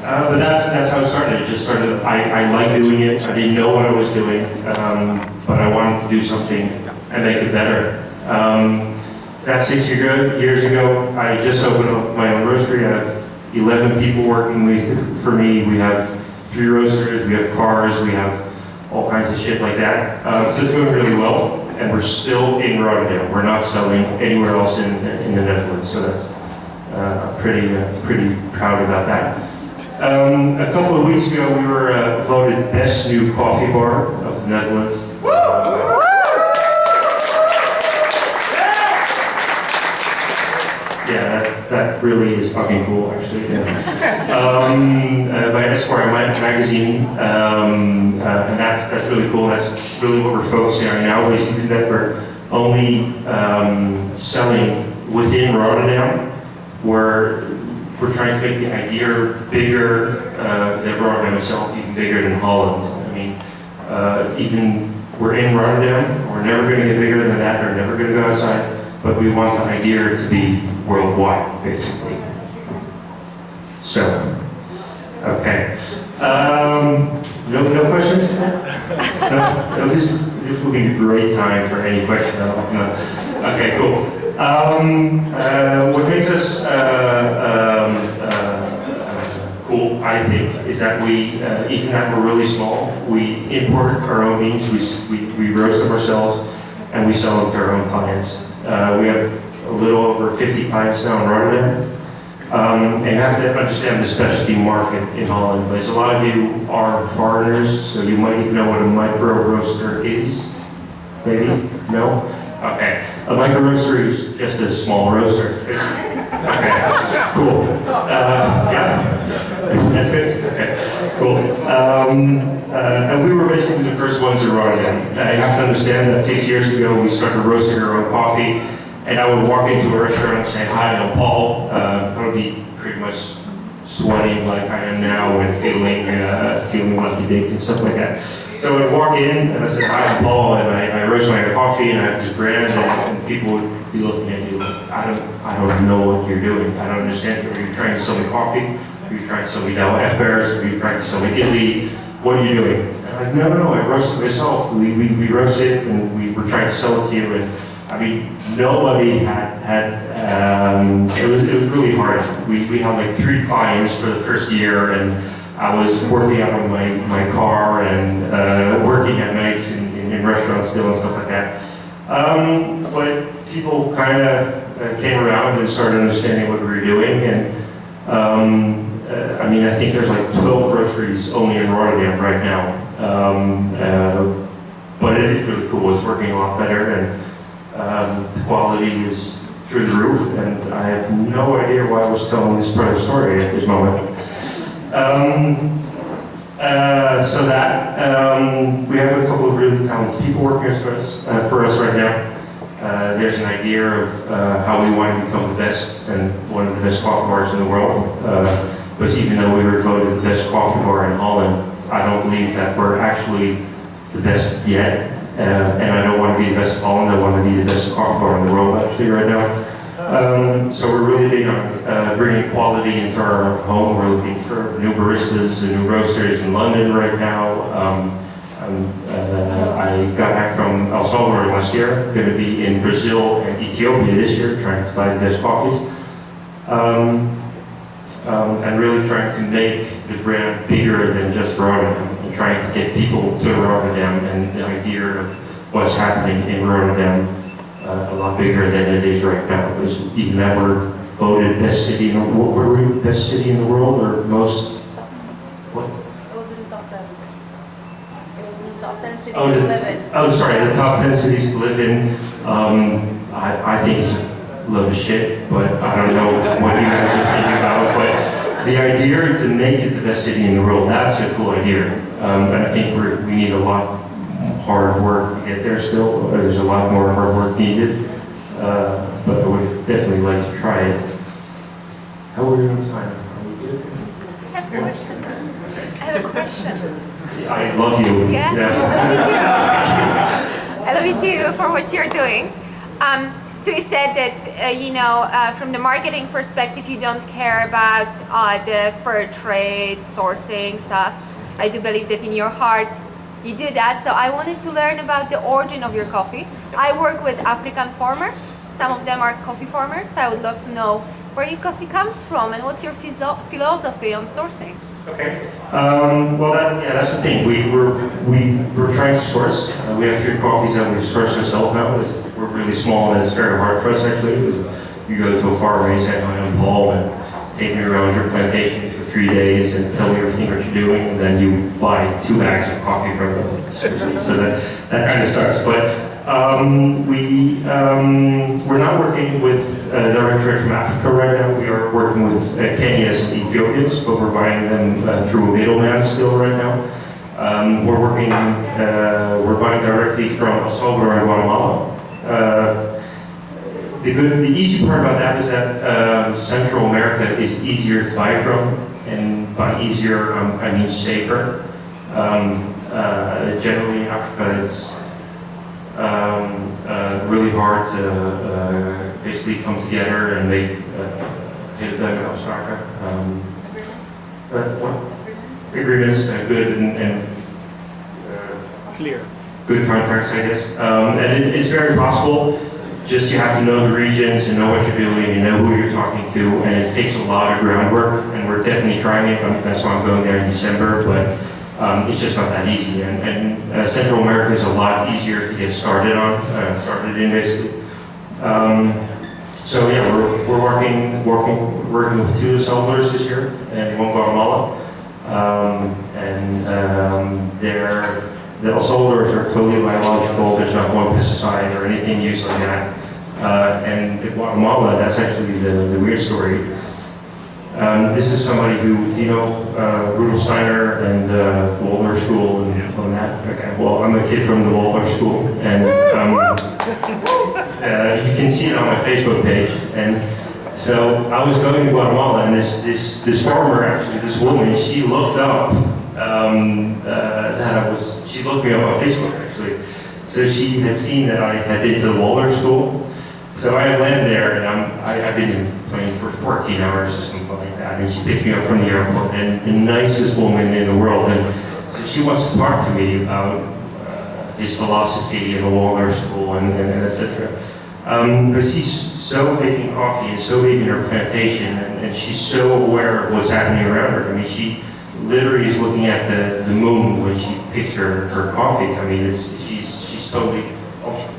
But that's how it started. It just started. I like doing it. I didn't know what I was doing, but I wanted to do something and make it better. That's 6 years ago. I just opened up my own roastery. I have 11 people working for me. We have 3 roasters. We have cars. We have all kinds of shit like that. So it's going really well. And we're still in Rotterdam. We're not selling anywhere else in the Netherlands. So that's pretty proud about that. A couple of weeks ago, we were voted best new coffee bar of the Netherlands. Yeah, that really is fucking cool, actually. Yeah. By Esquire magazine, and that's really cool. That's really what we're focusing on now. Basically, that we're only selling within Rotterdam. We're trying to make the idea bigger than Rotterdam itself, even bigger than Holland. I mean, even we're in Rotterdam, we're never going to get bigger than that, we're never going to go outside, but we want the idea to be worldwide, basically. So, okay. No questions? No, this will be a great time for any question. No. Okay, cool. What makes us cool, I think, is that we, even that we're really small, we import our own beans, we roast them ourselves, and we sell them to our own clients. We have a little over 50 clients now in Rotterdam. And you have to understand the specialty market in Holland, because a lot of you are foreigners, so you might even know what a micro roaster is. Maybe? No? Okay. A micro roaster is just a small roaster. Okay. Cool. Yeah. That's good? Okay. Cool. And we were basically the first ones in Rotterdam. You have to understand that 6 years ago we started roasting our own coffee, and I would walk into a restaurant and say, "Hi, I'm Paul." I would be pretty much sweating like I am now and feeling like a dick and stuff like that. So I'd walk in and I said, "Hi, I'm Paul," and I roast my own coffee and I have this brand, and people would be looking at you like, I don't know what you're doing. I don't understand. Are you trying to sell me coffee? Are you trying to sell me Douwe Egberts? Are you trying to sell me Italy? What are you doing? And I'm like, no, I roast it myself. We roast it and we were trying to sell it to you. And I mean, nobody had it was really hard. We had like 3 clients for the first year, and I was working out of my car and working at nights in restaurants still and stuff like that. But people kind of came around and started understanding what we were doing, and I mean, I think there's like 12 roasteries only in Rotterdam right now. But it is really cool. It's working a lot better, and the quality is through the roof, and I have no idea why I was telling this part of the story at this moment. So that we have a couple of really talented people working for us right now. There's an idea of how we want to become the best and one of the best coffee bars in the world. But even though we were voted the best coffee bar in Holland, I don't believe that we're actually the best yet. And I don't want to be the best in Holland, I want to be the best coffee bar in the world actually right now. So we're really big on bringing quality into our home. We're looking for new baristas and new roasters in London right now. I got back from El Salvador last year, going to be in Brazil and Ethiopia this year, trying to buy the best coffees. And really trying to make the brand bigger than just Rotterdam, and trying to get people to Rotterdam and the idea of what's happening in Rotterdam a lot bigger than it is right now. Because even that we're voted best city in the world, were we best city in the world or most? What? It was in the top 10. It was in the top 10 cities to live in. Oh, sorry, the top 10 cities to live in. I think it's a load of shit, but I don't know what you guys are thinking about. But the idea is to make it the best city in the world. That's a cool idea. And I think we need a lot hard work to get there still. There's a lot more hard work needed. But I would definitely like to try it. How are we on time? Are we good? I have a question. I love you. Yeah? I love you too for what you're doing. So you said that, from the marketing perspective, you don't care about the fair trade, sourcing stuff. I do believe that in your heart you do that. So I wanted to learn about the origin of your coffee. I work with African farmers. Some of them are coffee farmers. I would love to know where your coffee comes from and what's your philosophy on sourcing. Okay. Well, that's the thing. We're trying to source. We have 3 coffees that we source ourselves now. We're really small, and it's very hard for us actually. Because you go to a farm, and you say, "I'm Paul," and take me around your plantation for 3 days and tell me everything what you're doing, and then you buy 2 bags of coffee from them. Seriously. So that kind of sucks. But we're not working with direct trade from Africa right now. We are working with Kenyans and Ethiopians, but we're buying them through a middleman still right now. We're buying directly from El Salvador and Guatemala. The easy part about that is that Central America is easier to buy from, and by easier I mean safer. Generally in Africa it's really hard to basically come together and make agreements, good and clear. Good contracts, I guess. And it's very possible. Just you have to know the regions and know what you're doing, you know who you're talking to, and it takes a lot of groundwork. And we're definitely trying it. That's why I'm going there in December. But it's just not that easy. And Central America is a lot easier to get started in basically. So yeah, we're working with 2 El Salvadors this year and 1 Guatemala. The El Salvadors are totally biological. There's not one pesticide or anything used like that. And in Guatemala, that's actually the weird story. This is somebody who, Rudolf Steiner and the Waldorf School and from that. Okay, well, I'm a kid from the Waldorf School, and you can see it on my Facebook page. And so I was going to Guatemala, and this farmer, actually, this woman, she looked up she looked me up on Facebook actually. So she had seen that I had been to the Waldorf School. So I landed there, and I've been in the plane for 14 hours or something like that. And she picked me up from the airport, and the nicest woman in the world. And so she wants to talk to me about his philosophy in the Waldorf School and etc. But she's so big in coffee and so big in her plantation, and she's so aware of what's happening around her. I mean, she literally is looking at the moon when she picks her coffee. I mean, she's totally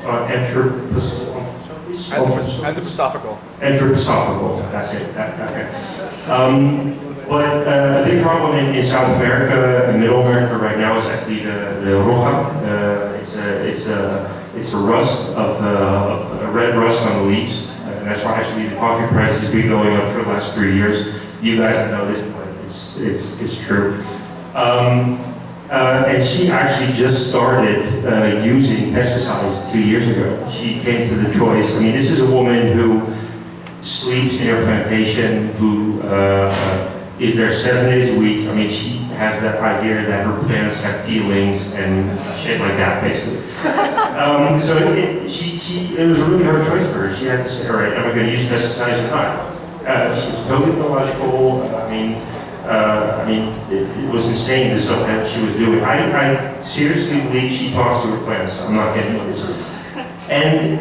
Anthroposophical. Anthroposophical, that's it. But the big problem in South America and Middle America right now is actually the roja. It's a rust of a red rust on the leaves, and that's why actually the coffee price has been going up for the last 3 years. You guys have noticed, but it's true. And she actually just started using pesticides 2 years ago. She came to the choice. I mean, this is a woman who sleeps in her plantation, who is there 7 days a week. I mean, she has that idea that her plants have feelings and shit like that, basically. So it was a really hard choice for her. She had to say, all right, am I going to use pesticides or not? She's totally biological. I mean, it was insane, the stuff that she was doing. I seriously believe she talks to her plants. I'm not kidding. And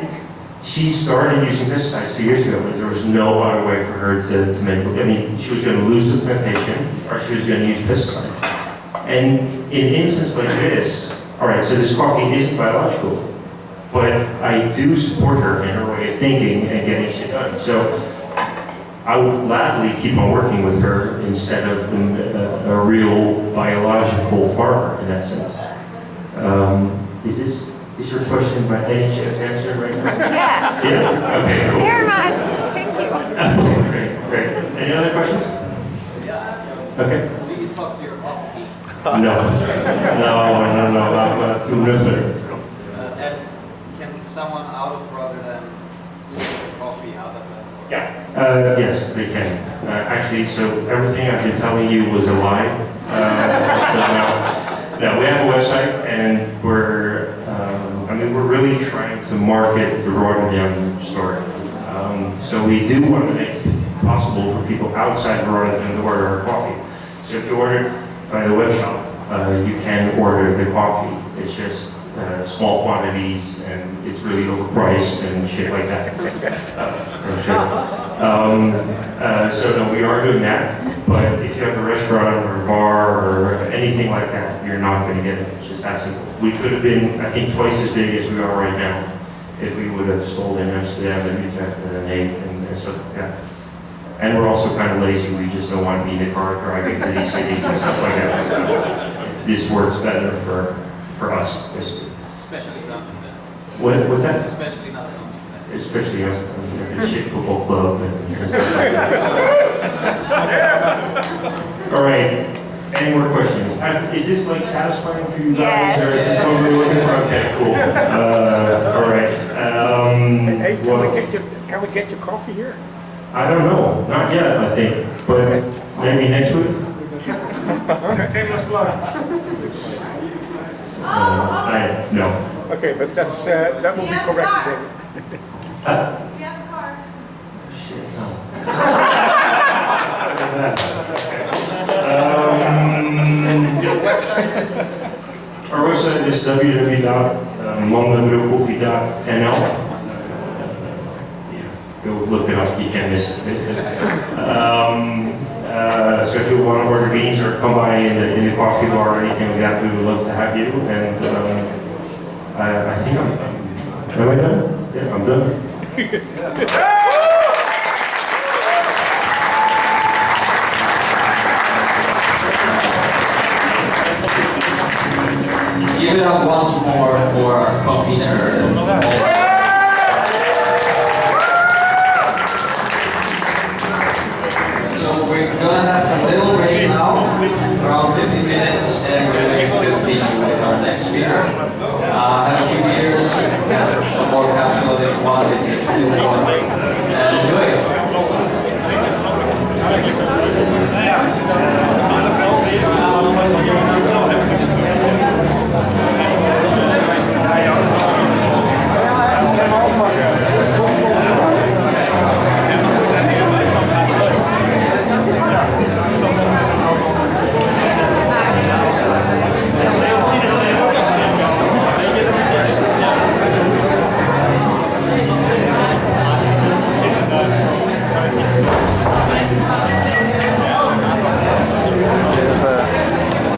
she started using pesticides 2 years ago, but there was no other way for her to make it. I mean, she was going to lose the plantation, or she was going to use pesticides. And in an instance like this, all right, so this coffee isn't biological, but I do support her in her way of thinking and getting shit done. So I would gladly keep on working with her instead of a real biological farmer in that sense. Is your question by any chance answered right now? Yeah. Yeah? Okay, cool. Very much. Thank you. Okay, great. Any other questions? Okay. Do you talk to your coffee beans? No, I'm too nothing. And can someone out of Rotterdam look at your coffee? How does that work? Yeah. Yes, they can. Actually, so everything I've been telling you was a lie. No, we have a website, and mean, we're really trying to market the Rotterdam story. So we do want to make it possible for people outside Rotterdam to order our coffee. So if you order it via the web shop, you can order the coffee. It's just small quantities and it's really overpriced and shit like that. So no, we are doing that. But if you have a restaurant or a bar or anything like that, you're not going to get it. It's just that simple. We could have been, I think, twice as big as we are right now if we would have sold in Amsterdam and Utrecht and The Hague and stuff like that. And we're also kind of lazy. We just don't want to be in the car driving to these cities and stuff like that. So this works better for us, basically. Especially in Amsterdam. What's that? Especially not in Amsterdam. Especially us, the shit football club and stuff like that. All right. Any more questions? Is this like satisfying for you guys, Yes. or is this what we're looking for? Okay, cool. All right. Hey, can we get your coffee here? I don't know, not yet, I think, but maybe next week. Shameless plug. No. Okay, but that will be corrected. Shit, Your website is? Our website is www.londonbrilkoffie.nl. Go look it up, you can't miss it. So if you want to order beans or come by in the coffee bar or anything like that, we would love to have you. And I think am I done? Yeah, I'm done. Give it up once more for our coffee nerd. So we're gonna have a little break now, around 15 minutes, and we're going to continue with our next speaker. Have a few beers, have some more capsule if you want, if it's still warm.